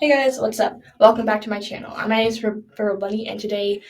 Hey guys, what's up? Welcome back to my channel. My name is Feral Bunny, and today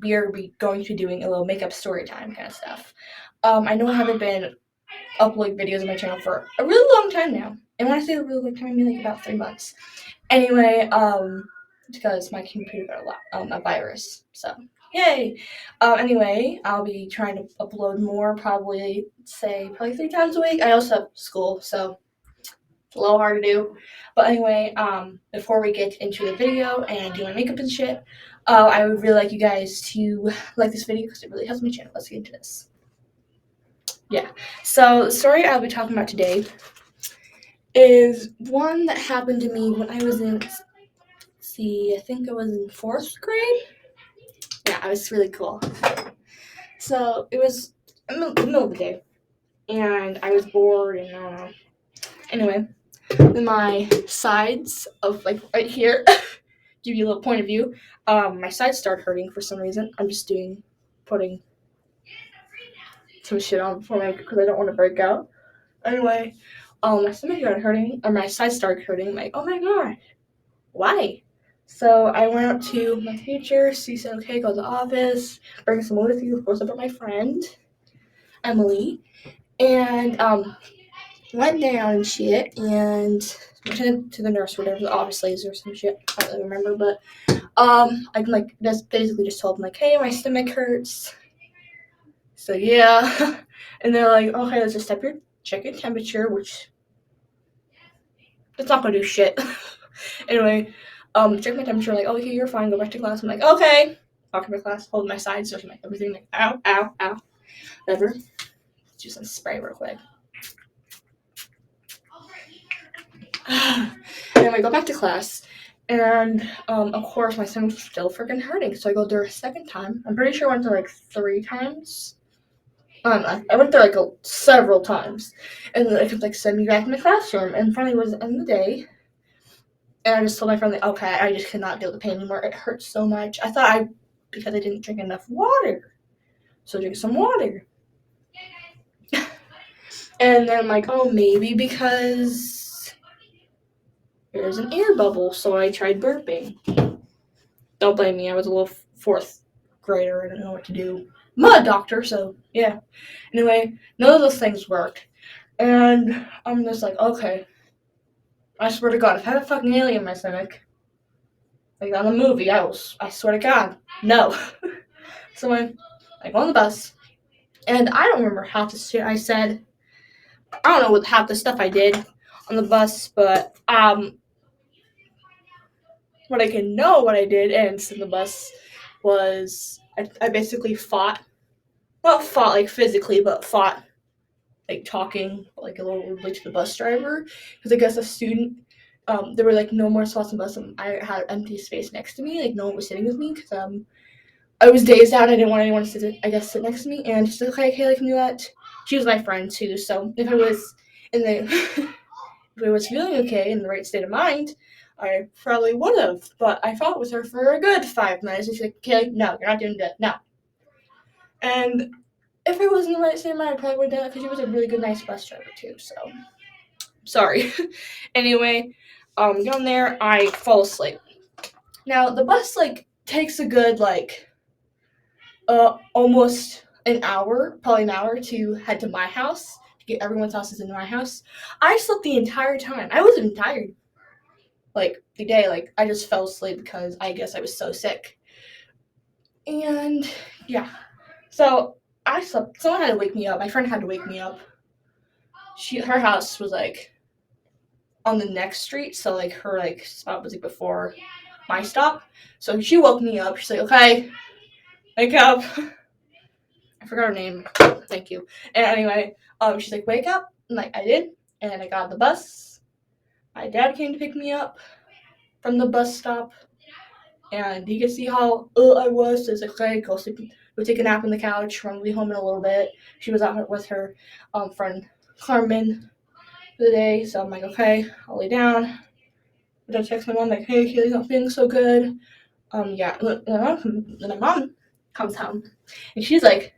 we are going to be doing a little makeup story time kind of stuff. I know I haven't been uploading videos on my channel for a really long time now, and when I say a really long time, I mean like about 3 months. Anyway, because my computer got a virus, so yay. Anyway, I'll be trying to upload more, probably 3 times a week. I also have school, so it's a little hard to do. But anyway, before we get into the video and do my makeup and shit, I would really like you guys to like this video because it really helps my channel. Let's get into this. Yeah. So the story I'll be talking about today is one that happened to me when I was in, I think I was in 4th grade. Yeah, it was really cool. So it was in the middle of the day, and I was bored, and I don't know. Anyway, my sides of like right here give you a little point of view. My sides start hurting for some reason. I'm just putting some shit on because I don't want to break out. Anyway, my stomach started hurting, or my sides started hurting. I'm like, oh my god, why? So I went up to my teacher. She said, okay, go to the office, bring someone with you. Of course, I brought my friend Emily, and went down and shit, and went to the nurse, or whatever, the office ladies or some shit. I don't really remember, but I just basically just told them like, hey, my stomach hurts. So yeah, and they're like, okay, let's just check your temperature, which it's not gonna do shit. Anyway, check my temperature, like, oh, okay, you're fine, go back to class. I'm like, okay. Walk to my class, hold my sides, so like everything, like, ow, ow, ow, whatever. Let's do some spray real quick. Anyway, go back to class. And of course, my stomach's still freaking hurting. So I go there a second time. I'm pretty sure I went there like 3 times. I went there like several times, and then they could like send me back in the classroom. And finally, it was the end of the day, and I just told my friend like, okay, I just cannot deal with the pain anymore. It hurts so much. I thought because I didn't drink enough water, so drink some water. And then I'm like, oh, maybe because there's an air bubble, so I tried burping. Don't blame me. I was a little 4th grader. I didn't know what to do. I'm not a doctor, so yeah. Anyway, none of those things worked. And I'm just like, okay. I swear to God, if I had a fucking alien in my stomach, like on the movie, I swear to God, no. So I go on the bus, and I don't remember half the shit I said. I don't know what half the stuff I did on the bus, but what I can know what I did and on the bus was I basically fought. Not fought like physically, but fought like talking like a little rudely to the bus driver, because I guess a student, there were like no more spots in the bus, and I had empty space next to me, like no one was sitting with me because I was dazed out. I didn't want anyone to sit next to me, and she's like, okay, Kayla, can you let? She was my friend too, so if I was in the if I was feeling okay in the right state of mind, I probably would have. But I fought with her for a good 5 minutes, and she's like, Kayla, no, you're not doing that, no. And if I was in the right state of mind, I probably would have done it because she was a really good, nice bus driver too. So sorry. Anyway, down there, I fall asleep. Now the bus like takes a good almost an hour, probably an hour to head to my house, to get everyone's houses into my house. I slept the entire time. I wasn't tired. Like the day, like I just fell asleep because I guess I was so sick. And yeah, so I slept. Someone had to wake me up. My friend had to wake me up. Her house was like on the next street, so like her like spot was like before my stop. So she woke me up. She's like, okay, wake up. I forgot her name. Thank you. And anyway, she's like, wake up. And like I did. And I got on the bus. My dad came to pick me up from the bus stop. And he could see how I was. So he's like, okay, go sleep. Go take a nap on the couch. I'll be home in a little bit. She was out with her friend Carmen for the day. So I'm like, okay, I'll lay down. I text my mom like, hey, Kaylee's not feeling so good. Yeah. And my mom comes home. And she's like,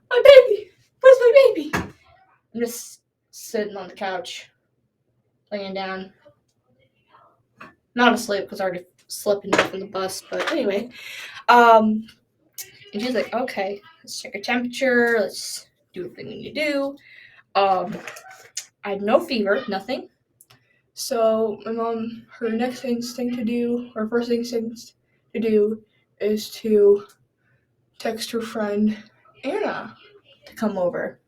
my baby! Where's my baby? I'm just sitting on the couch, laying down. not asleep because I already slept enough in the bus. But anyway, and she's like, okay, let's check your temperature. Let's do everything we need to do. I had no fever, nothing. So my mom, her next instinct to do, or first instinct to do, is to text her friend Anna to come over.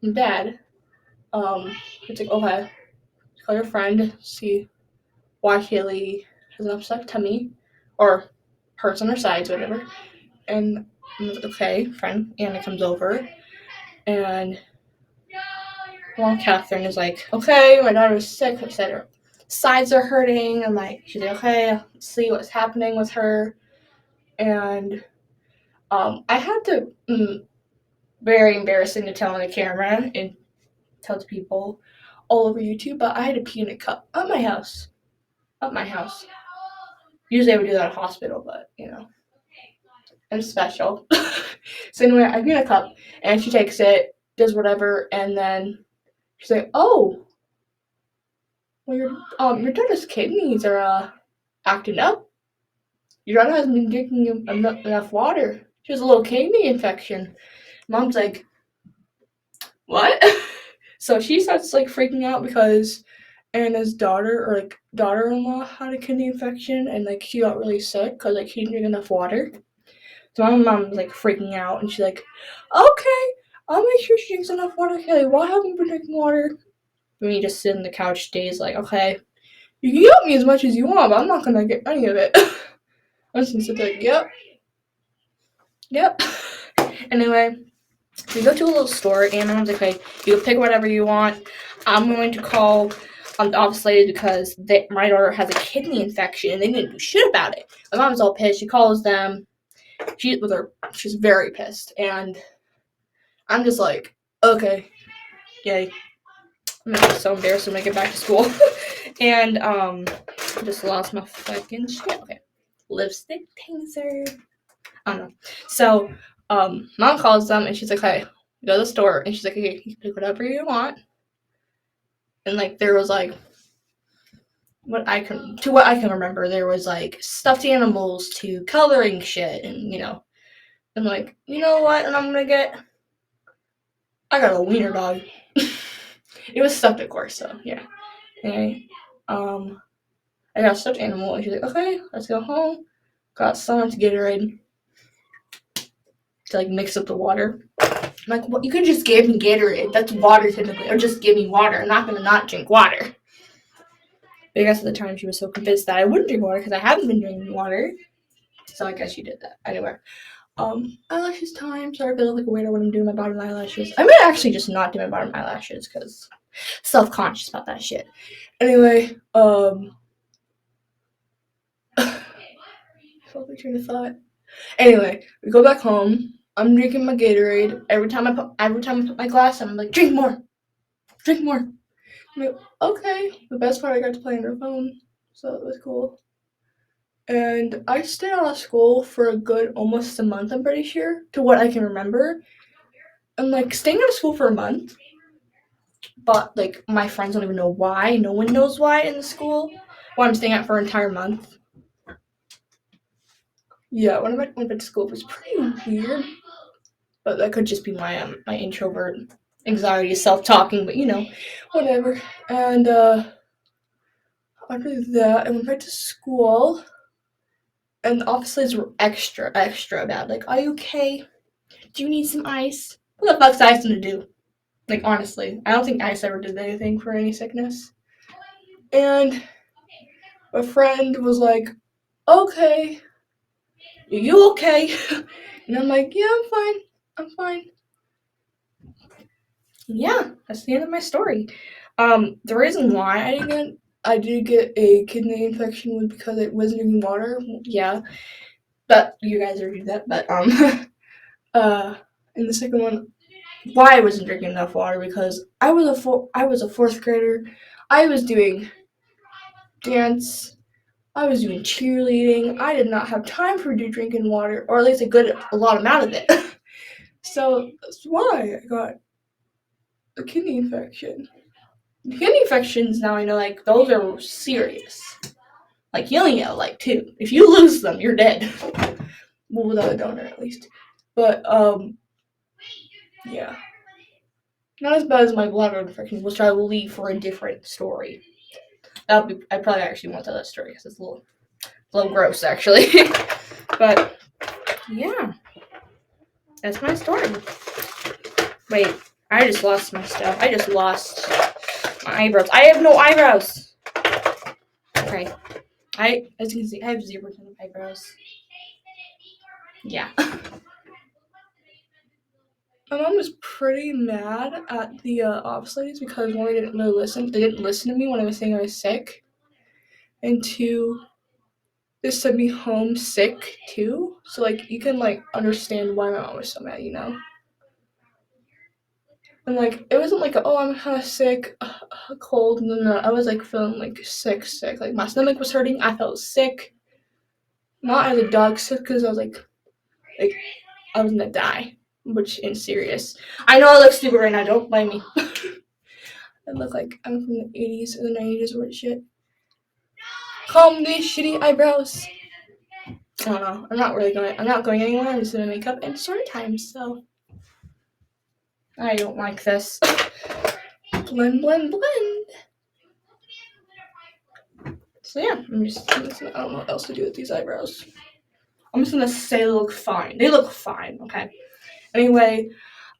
And Dad, it's like, okay, call your friend, see why Haley has an upset tummy, or hurts on her sides, whatever. And I'm like, okay, friend Anna comes over, and Mom Catherine is like, okay, my daughter's sick, etc. Sides are hurting. I'm like, she's like, okay, let's see what's happening with her. And I had to, very embarrassing to tell on the camera and tell to people all over YouTube, but I had to pee in a cup at my house. At my house. Usually I would do that at a hospital, but I'm special. So anyway, I pee in a cup, and she takes it, does whatever, and then she's like, oh, well, your daughter's kidneys are acting up. Your daughter hasn't been drinking enough water. She has a little kidney infection. Mom's like, what? So she starts like freaking out because Anna's daughter or like daughter-in-law had a kidney infection and like she got really sick because like she didn't drink enough water. So my mom's like freaking out and she's like, okay, I'll make sure she drinks enough water. Kelly, why haven't you been drinking water? And we just sit on the couch days like, okay, you can help me as much as you want, but I'm not gonna get any of it. I'm just gonna sit there like, yep. Anyway, we go to a little store and I'm like, okay, you can pick whatever you want. I'm going to call the office lady because my daughter has a kidney infection and they didn't do shit about it. My mom's all pissed. She calls them. She's very pissed, and I'm just like, okay, yay. I'm gonna be so embarrassed when I get back to school. And I just lost my fucking shit. Okay, lipstick taser. I don't know. So mom calls them and she's like, hey, go to the store, and she's like, okay, you can pick whatever you want. And like there was like what I can remember, there was like stuffed animals to coloring shit, and I'm like, you know what? And I'm gonna get. I got a wiener dog. It was stuffed, of course. So yeah. Anyway, I got a stuffed animal, and she's like, okay, let's go home. Got someone to Gatorade to like mix up the water. I'm like, well, you could just give me Gatorade. That's water typically, or just give me water. I'm not gonna not drink water. But I guess at the time she was so convinced that I wouldn't drink water because I haven't been drinking water. So I guess she did that. Anyway, eyelashes time. Sorry if I look like a weirdo when I'm doing my bottom eyelashes. I might actually just not do my bottom eyelashes because self-conscious about that shit. Anyway, train of thought. Anyway, we go back home. I'm drinking my Gatorade. Every time I put my glass in, I'm like, drink more. I'm like, okay. The best part, I got to play on her phone, so it was cool. And I stayed out of school for a good almost a month, I'm pretty sure, to what I can remember. And like staying out of school for a month, but like my friends don't even know why. No one knows why in the school. Why I'm staying out for an entire month. Yeah, when I went back to school, it was pretty weird. But that could just be my my introvert anxiety, self-talking. But whatever. And after that, I went back to school, and the officers were extra bad. Like, are you okay? Do you need some ice? What the fuck's ice gonna do? Like, honestly, I don't think ice ever did anything for any sickness. And my friend was like, okay, are you okay? And I'm like, yeah, I'm fine. Yeah, that's the end of my story. The reason why I did get a kidney infection was because it wasn't drinking water. Yeah, but you guys already knew that. But and the second one, why I wasn't drinking enough water, because I was a fourth grader. I was doing dance. I was doing cheerleading. I did not have time for drinking water, or at least a lot amount of it. So that's why I got a kidney infection. Kidney infections, now I know, like, those are serious. Like you only get like 2. If you lose them, you're dead. Well, without a donor at least. But yeah. Not as bad as my bladder infection, which I will leave for a different story. I probably actually won't tell that story because it's a little gross actually. But yeah, that's my story. Wait, I just lost my stuff. I just lost my eyebrows. I have no eyebrows. Okay, as you can see, I have 0% of eyebrows. Yeah. My mom was pretty mad at the office ladies because one, they didn't really listen. They didn't listen to me when I was saying I was sick, and 2, they sent me home sick too. So like you can like understand why my mom was so mad, you know. And like it wasn't like oh I'm kind of sick, cold. No, I was like feeling like sick. Like my stomach was hurting. I felt sick, not as a dog sick because I was like I was gonna die, which is serious. I know I look stupid right now. Don't blame me. I look like I'm from the 80s or the 90s or what shit. Calm these shitty eyebrows. I don't know. I'm not going anywhere. I'm just gonna make up and story time. So I don't like this. Blend, blend, blend. So yeah, I don't know what else to do with these eyebrows. I'm just gonna say they look fine. They look fine. Okay. Anyway,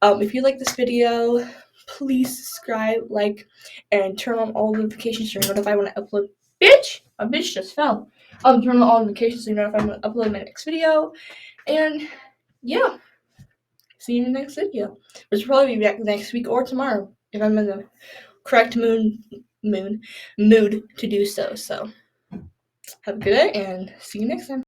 if you like this video, please subscribe, like, and turn on all notifications so you're notified when I upload. Bitch! My bitch just fell. Turn on all notifications so you're notified when I upload my next video. And yeah, see you in the next video, which will probably be back next week or tomorrow if I'm in the correct mood to do so. So have a good day and see you next time.